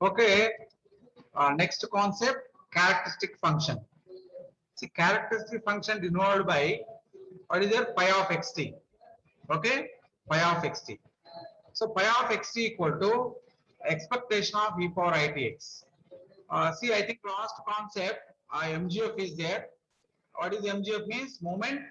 Okay. Next concept, characteristic function. See, characteristic function denoted by what is there? Pi of xt. Okay, pi of xt. So pi of xt equal to expectation of e power itx. See, I think last concept MGF is there. What is MGF means? Moment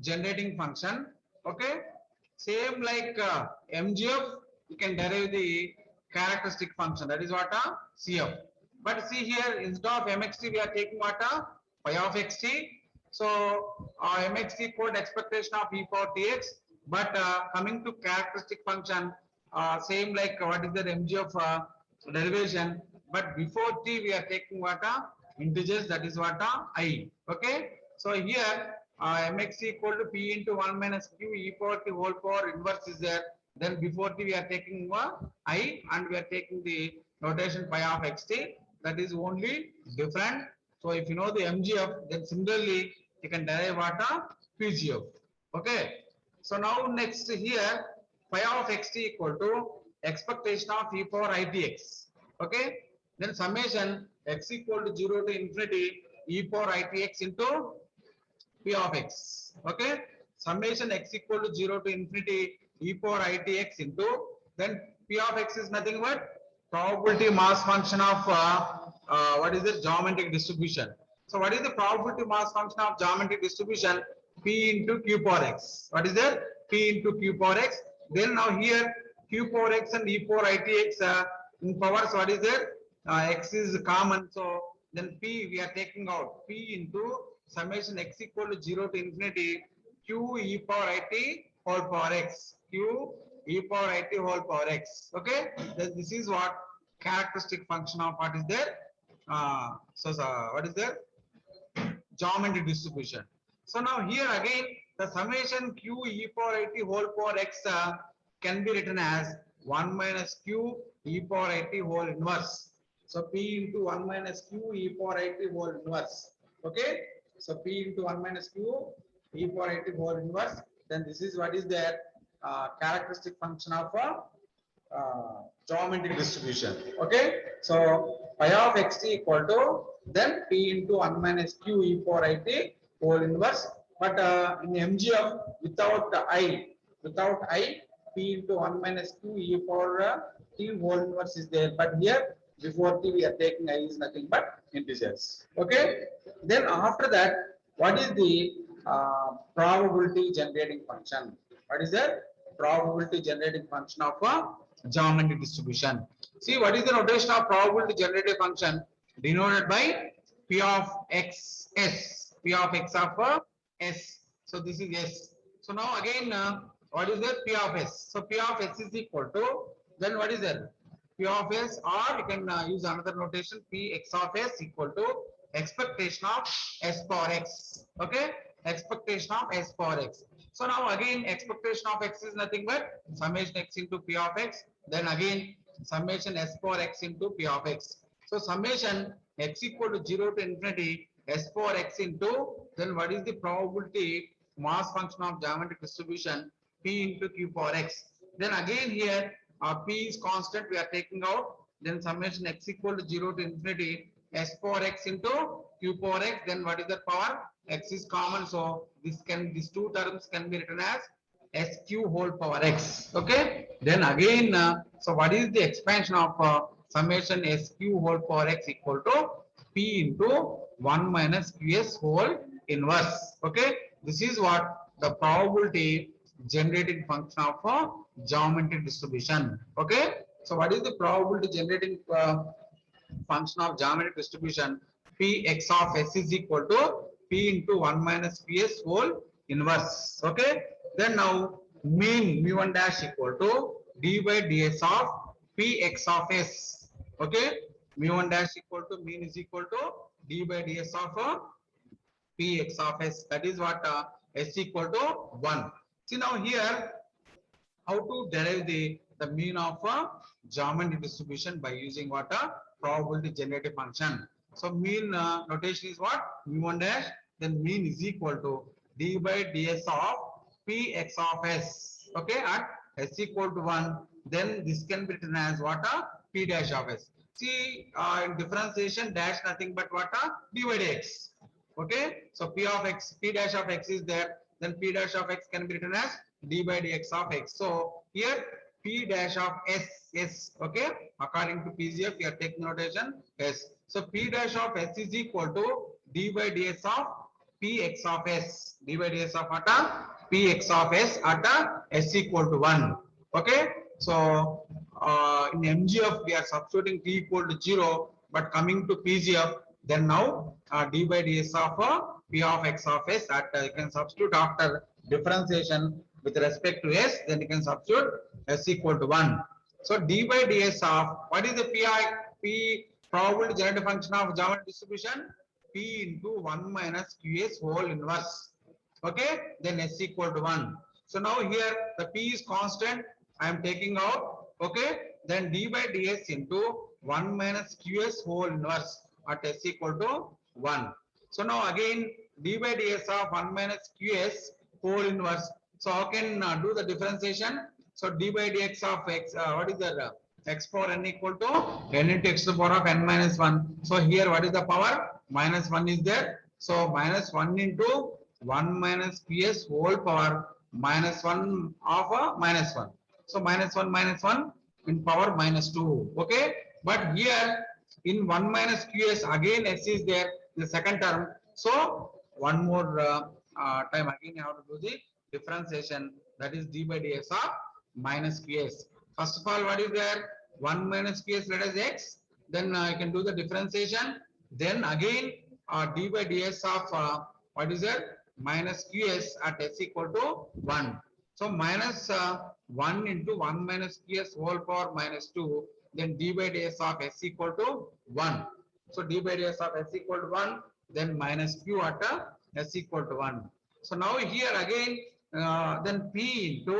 generating function. Okay, same like MGF, you can derive the characteristic function. That is what CF. But see here, instead of mxt, we are taking what pi of xt. So mxt called expectation of e power tx. But coming to characteristic function, same like what is the MGF derivation. But before t, we are taking what integers. That is what I. Okay. So here mx equal to p into 1 minus q e power t whole power inverse is there. Then before t we are taking I and we are taking the notation pi of xt. That is only different. So if you know the MGF, then similarly you can derive what PGF. Okay. So now next here pi of xt equal to expectation of e power itx. Okay. Then summation x equal to 0 to infinity e power itx into p of x. Okay. Summation x equal to 0 to infinity e power itx into then p of x is nothing but probability mass function of what is the geometric distribution. So what is the probability mass function of geometric distribution? P into q power x. What is that? P into q power x. Then now here q power x and e power itx in powers. What is there? X is common. So then p we are taking out p into summation x equal to 0 to infinity q e power it whole power x. Q e power it whole power x. Okay. Then this is what characteristic function of what is there. What is there? Geometric distribution. So now here again the summation q e power it whole power x can be written as 1 minus q e power it whole inverse. So p into 1 minus q e power it whole inverse. Okay. So p into 1 minus q e power it whole inverse. Then this is what is their characteristic function of geometric distribution. Okay. So pi of xt equal to then p into 1 minus q e power it whole inverse. But in MGF without I p into 1 minus q e power t whole inverse is there. But here before t we are taking I is nothing but integers. Okay. Then after that, what is the probability generating function? What is that? Probability generating function of a geometric distribution. See, what is the notation of probability generating function? Denoted by p of x s. P of x of s. So this is s. So now again, what is that? P of s. So p of s is equal to then what is that? P of s, or you can use another notation p x of s equal to expectation of s power x. Okay, expectation of s power x. So now again expectation of x is nothing but summation x into p of x. Then again summation s power x into p of x. So summation x equal to 0 to infinity s power x into then what is the probability mass function of geometric distribution p into q power x. Then again here p is constant we are taking out. Then summation x equal to 0 to infinity s power x into q power x. Then what is the power? X is common, so these two terms can be written as sq whole power x. Okay. Then again, so what is the expansion of summation sq whole power x equal to p into 1 minus qs whole inverse. Okay. This is what the probability generating function of a geometric distribution. Okay. So what is the probability generating function of geometric distribution? P x of s is equal to p into 1 minus ps whole inverse. Okay. Then now mean mu1 dash equal to d by ds of p x of s. Okay. Mu1 dash equal to mean is equal to d by ds of p x of s. That is what s equal to 1. See now here how to derive the mean of a geometric distribution by using what a probability generative function. So mean notation is what? Mu1 dash, then mean is equal to d by ds of p x of s. Okay, at s equal to 1, then this can be written as what a p dash of s. See, in differentiation, dash nothing but what? D by dx. Okay. So P of x, P dash of x is there. Then P dash of x can be written as d by dx of x. So here P dash of s. Okay. According to PGF, we are taking notation s. So P dash of s is equal to d by dx of Px of s. D by dx of what? Px of s at s equal to 1. Okay. So in MGF we are substituting t equal to 0, but coming to PGF, then now d by ds of p of x of s at you can substitute after differentiation with respect to s, then you can substitute s equal to 1. So d by ds of what is the p probability generative function of geometry distribution? P into 1 minus qs whole inverse. Okay, then s equal to 1. So now here the p is constant. I am taking out. Okay, then d by ds into 1 minus qs whole inverse at s equal to 1. So now again d by ds of 1 minus qs whole inverse. So how can do the differentiation? So d by dx of x, what is that? X power n equal to n into x to the power of n minus 1. So here what is the power? Minus 1 is there. So minus 1 into 1 minus ps whole power minus 1 of minus 1. So minus 1 in power minus 2. Okay. But here in 1 minus qs again s is there the second term. So one more time again you have to do the differentiation, that is d by dx of minus qs. First of all, what is there? 1 minus qs, let us x. Then you can do the differentiation. Then again d by ds of what is there? Minus qs at s equal to 1. So minus 1 into 1 minus qs whole power minus 2. Then d by ds of s equal to 1. So d by ds of s equal to 1. Then minus q at s equal to 1. So now here again then p into,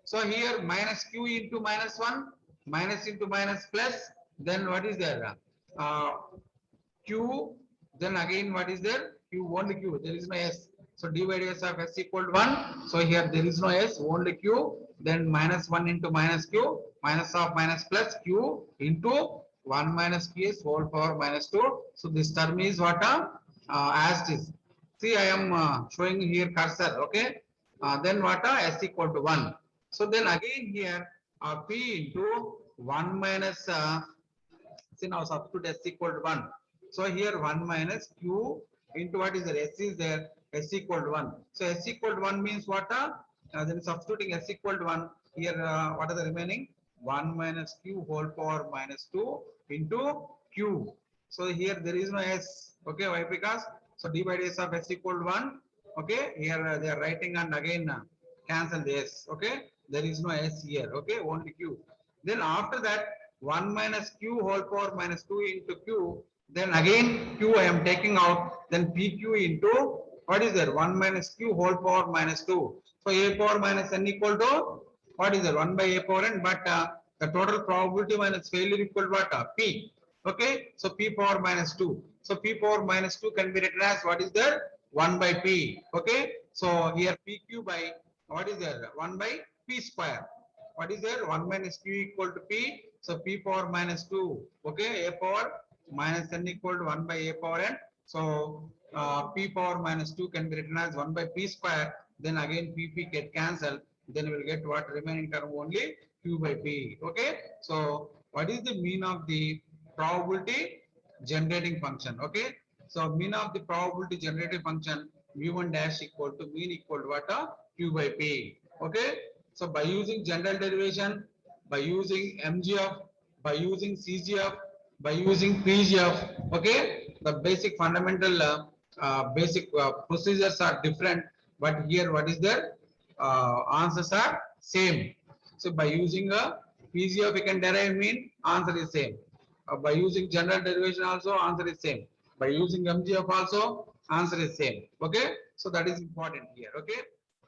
so here minus q into minus 1, minus into minus plus, then what is there? Q, then again what is there? Q, only Q, there is no S. So d by ds of s equal to 1. So here there is no S, only Q. Then minus 1 into minus Q, minus of minus plus Q into 1 minus Qs whole power minus 2. So this term is what? As it is. See, I am showing here cursor, okay? Then what? S equal to 1. So then again here P into 1 minus, see now substitute S equal to 1. So here 1 minus Q into what is there? S is there, S equal to 1. So S equal to 1 means what? Then substituting S equal to 1. Here what are the remaining? 1 minus Q whole power minus 2 into Q. So here there is no S. Okay, why? Because so d by ds of S equal to 1. Okay, here they are writing and again cancel the S. Okay, there is no S here. Okay, only Q. Then after that 1 minus Q whole power minus 2 into Q. Then again Q I am taking out. Then PQ into what is there? 1 minus Q whole power minus 2. So A power minus N equal to what is there? 1 by A power N. But the total probability minus failure equal to what? P. Okay. So P power minus 2. So P power minus 2 can be written as what is there? 1 by P. Okay. So here PQ by what is there? 1 by P square. What is there? 1 minus Q equal to P. So P power minus 2. Okay. A power minus N equal to 1 by A power N. So P power minus 2 can be written as 1 by P square. Then again PP get cancelled. Then we will get what? Remaining term only Q by P. Okay. So what is the mean of the probability generating function? Okay. So mean of the probability generating function mu1 dash equal to mean equal to what? Q by P. Okay. So by using general derivation, by using MGF, by using CGF, by using PGF, okay, the basic fundamental basic procedures are different, but here what is there? Answers are same. So by using a PGF, we can derive mean, answer is same. By using general derivation also, answer is same. By using MGF also, answer is same. Okay, so that is important here. Okay.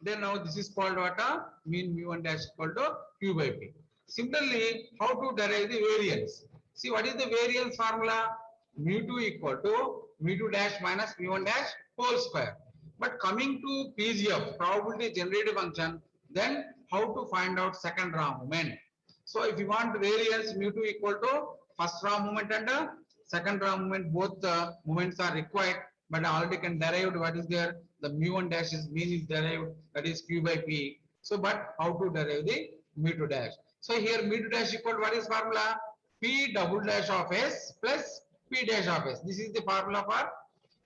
Then now this is called what? Mean mu1 dash equal to Q by P. Similarly, how to derive the variance? See, what is the variance formula? Mu2 equal to mu2 dash minus mu1 dash whole square. But coming to PGF, probability generative function, then how to find out second raw moment? So if you want variance mu2 equal to first raw movement and second raw movement, both the movements are required, but I already can derive what is there. The mu1 dash is mean is derived, that is q by p. So, but how to derive the mu2 dash? So here mu2 dash equal to what is formula? P double dash of s plus p dash of s. This is the formula for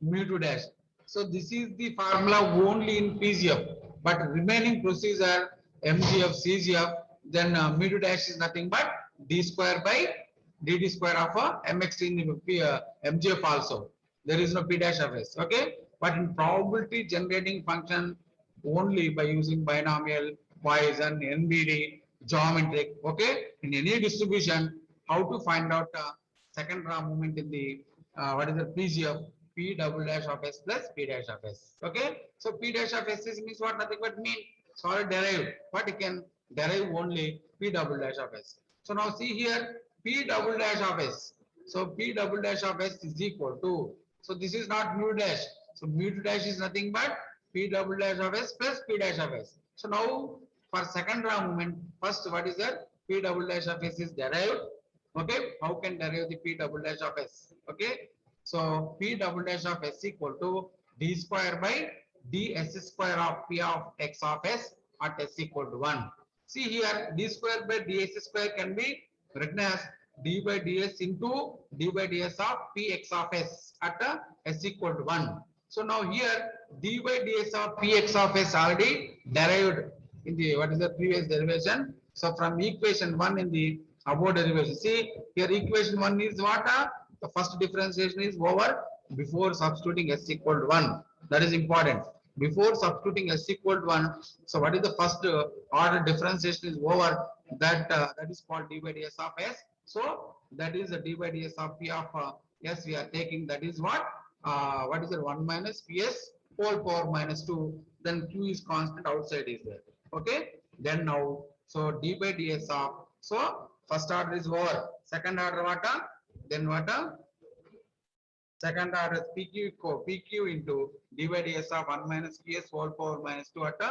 mu2 dash. So this is the formula only in PGF, but remaining procedure MGF, CGF, then mu2 dash is nothing but d square by dt square of mx in MGF also. There is no p dash of s. Okay, but in probability generating function only by using binomial, Poisson, NBD, geometric. Okay, in any distribution, how to find out second raw moment in the what is the PGF? P double dash of s plus p dash of s. Okay, so p dash of s is means what? Nothing but mean. Sorry, derived, but you can derive only p double dash of s. So now see here p double dash of s. So p double dash of s is equal to. So this is not mu dash. So mu dash is nothing but p double dash of s plus p dash of s. So now for second raw movement, first what is that? P double dash of s is derived. Okay, how can derive the p double dash of s? Okay, so p double dash of s equal to d square by ds square of p of x of s at s equal to 1. See here, d square by ds square can be written as d by ds into d by ds of px of s at s equal to 1. So now here d by ds of px of s already derived in the what is the previous derivation. So from equation 1 in the above derivation, see here equation 1 is what? The first differentiation is over before substituting s equal to 1. That is important. Before substituting s equal to 1, so what is the first order differentiation is over, that is called d by ds of s. So that is the d by ds of p of s we are taking, that is what is it, 1 minus ps whole power minus 2, then q is constant outside is there. Okay, then now so d by ds of, so first order is over, second order what? Then what? Second order is PQ into d by ds of 1 minus ps whole power minus 2 at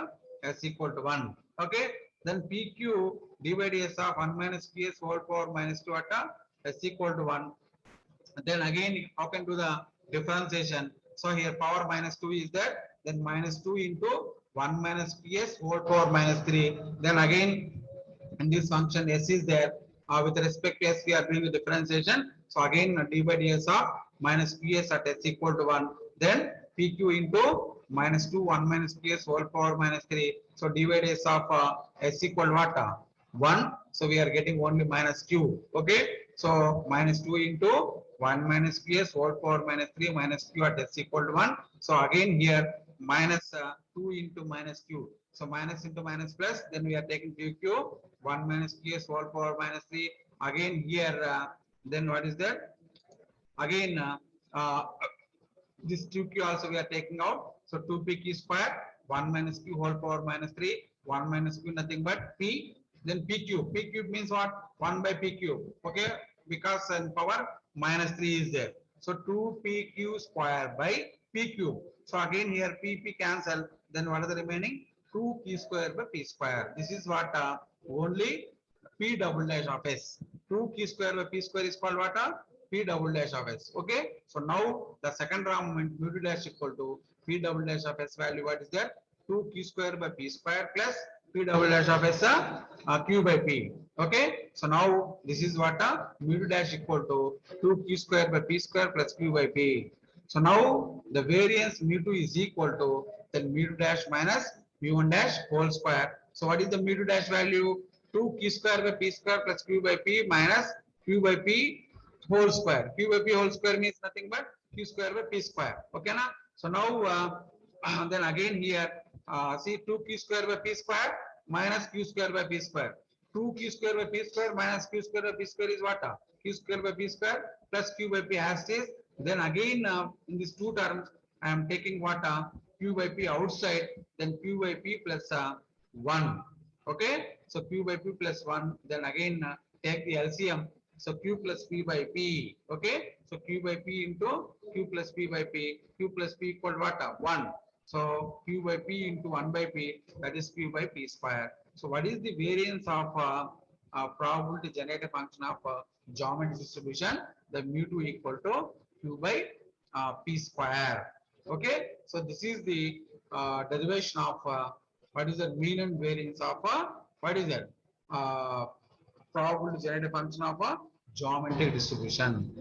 s equal to 1. Okay, then PQ d by ds of 1 minus ps whole power minus 2 at s equal to 1. Then again, how can do the differentiation? So here power minus 2 is there, then minus 2 into 1 minus ps whole power minus 3. Then again, in this function s is there, with respect to s we are doing the differentiation. So again d by ds of minus ps at s equal to 1, then pq into minus 2 1 minus ps whole power minus 3. So d by ds of s equal what? 1. So we are getting only minus q. Okay, so minus 2 into 1 minus ps whole power minus 3 minus q at s equal to 1. So again here minus 2 into minus q. So minus into minus plus, then we are taking pq 1 minus ps whole power minus 3. Again here, then what is that? Again this 2q also we are taking out. So 2pq square 1 minus q whole power minus 3, 1 minus q nothing but p. Then p cube means what? 1 by p cube. Okay, because in power minus 3 is there. So 2pq square by p cube. So again here p cancel. Then what are the remaining? 2q square by p square. This is what only p double dash of s. 2q square by p square is called what? P double dash of s. Okay, so now the second raw moment mu2 dash equal to p double dash of s value, what is that? 2q square by p square plus p double dash of s q by p. Okay, so now this is what mu2 dash equal to 2q square by p square plus q by p. So now the variance mu2 is equal to then mu2 dash minus mu1 dash whole square. So what is the mu2 dash value? 2q square by p square plus q by p minus q by p whole square. Q by p whole square means nothing but q square by p square. Okay, na? So now then again here see 2q square by p square minus q square by p square. 2q square by p square minus q square by p square is what? Q square by p square plus q by p as is. Then again in these two terms I am taking what? Q by p outside, then q by p plus 1. Okay, so q by p plus 1, then again take the LCM. So q plus p by p. Okay, so q by p into q plus p by p. Q plus p equal what? 1. So q by p into 1 by p, that is q by p square. So what is the variance of probability generator function of geometry distribution, the mu2 equal to q by p square. Okay, so this is the derivation of what is the mean and variance of what is that probability generated function of a geometric distribution.